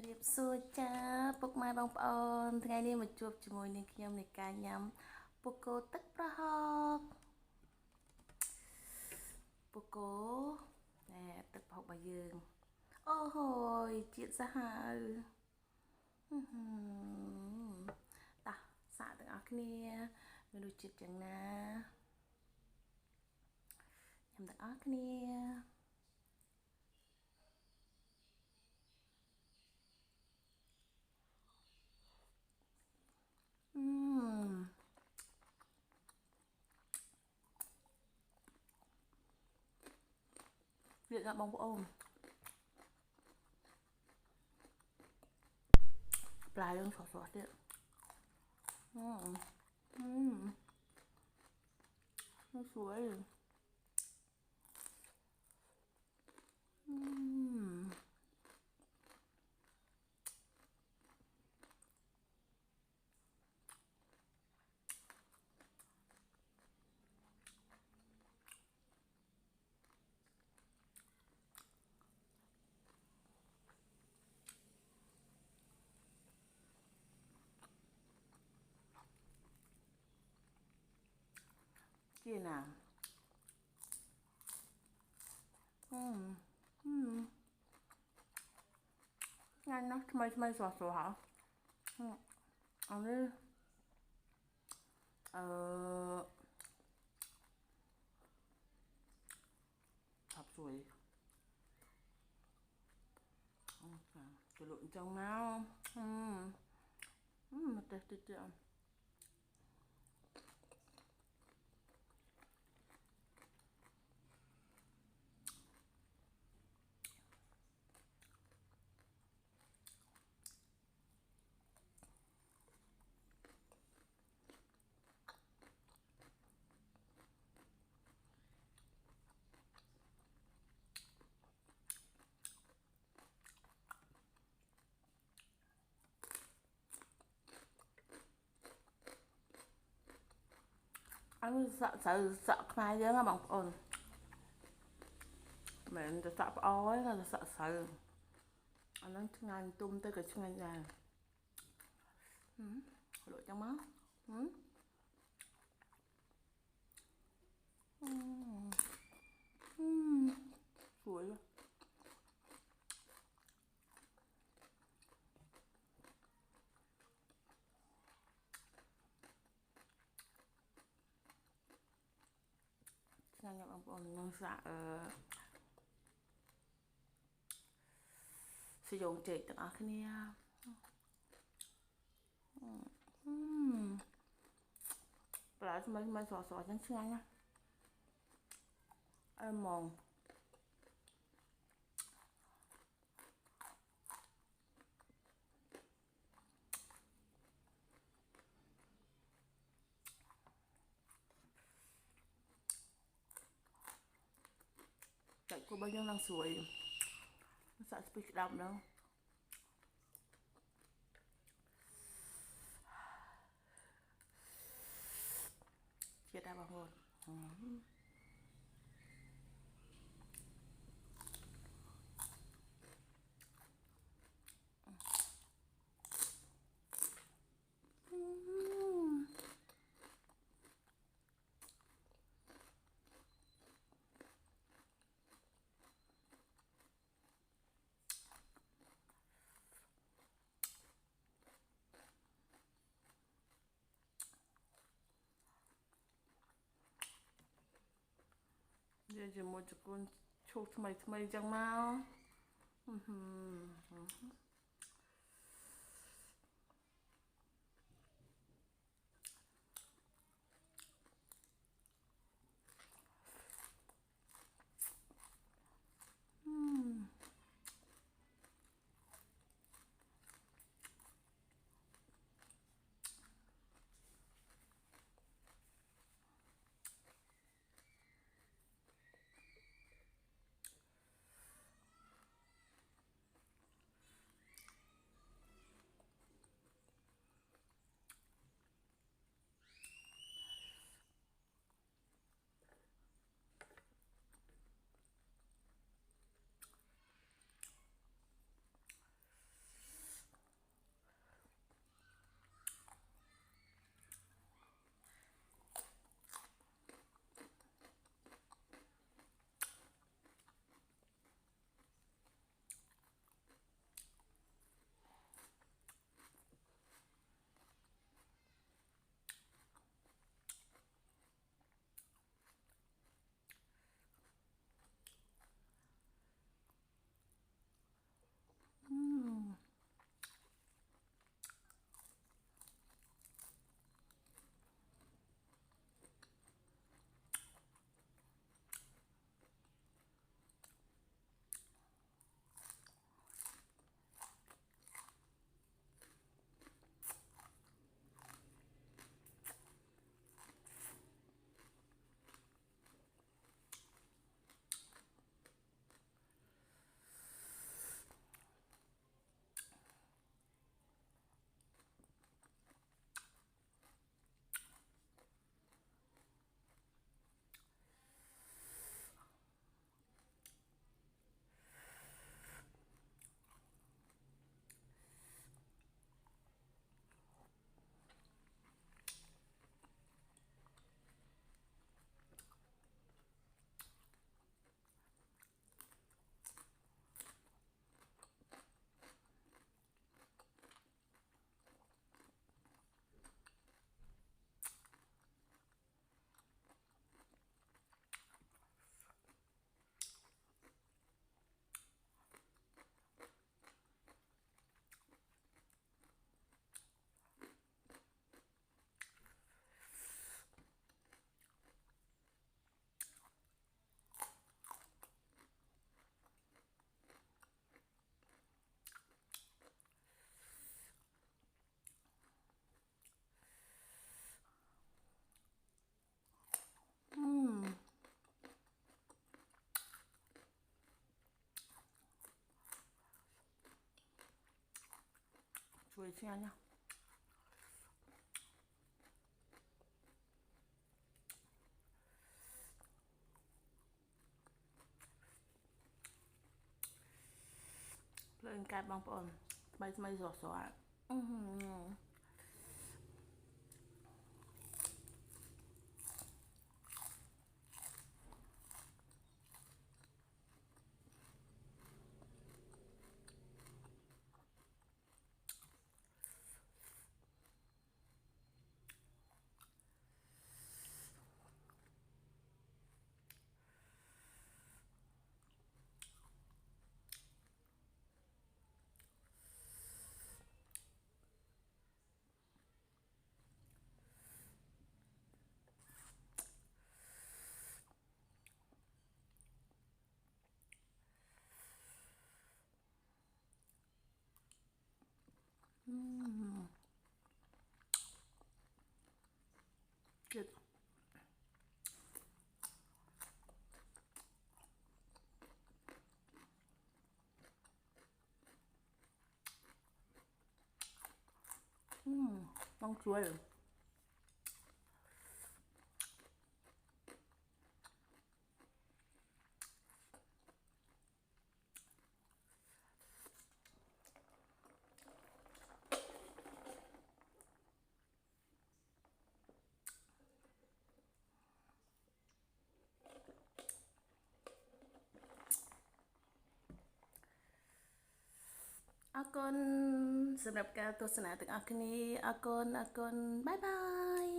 រៀបសួរចាពុកម៉ែបងប្អូនថ្ងៃនេះមកជួបជាមួយនឹងខ្ញុំនៃការញ៉ាំពុកគោទឹកប្រហុកពុកគោណែទឹកប្រហុករបស់យើងអូហូយជាតិសាហាវតោះសាកទាំងអស់គ្នាមានរសជាតិយ៉ាងណាញ៉ាំទាំងអស់គ្នាវាដល់បងប្អូនปลาយើងស្រស់ៗទៀតnó sủi kia nào nhanh nó mây xòa xòa hả ăn đi hộp sủi cái lụn trong máu mà tê tê tê anh sợ khai chứ áបងប្អូនមិនទៅសក់ប្អោយទៅសក់ស្រូវអាហ្នឹងឆ្ងាញ់ទុំទៅក៏ឆ្ងាញ់ដែរលក់ចឹងមកស្រួយឆ្ងាញ់បងប្អូននឹងសាក់សយងចេកទាំងអស់គ្នាปลาថ្មីស្រស់ៗចឹងឆ្ងាញ់ណាស់អើហ្មងតែគូរបស់យើងឡើងស្រួយសាក់ស្ពីស្ដាប់ដល់ជាតិដែរបងប្អូននិយាយជាមួយជគុនឈូសថ្មីចឹងមក ឆ្ងាញ់ណាស់ភ្លើងកាត់បងប្អូនថ្មីថ្មីស្រស់ស្រស់ទៀតបងជួយ អរគុណសម្រាប់ការទស្សនាទាំងអស់គ្នាអរគុណបាយបាយ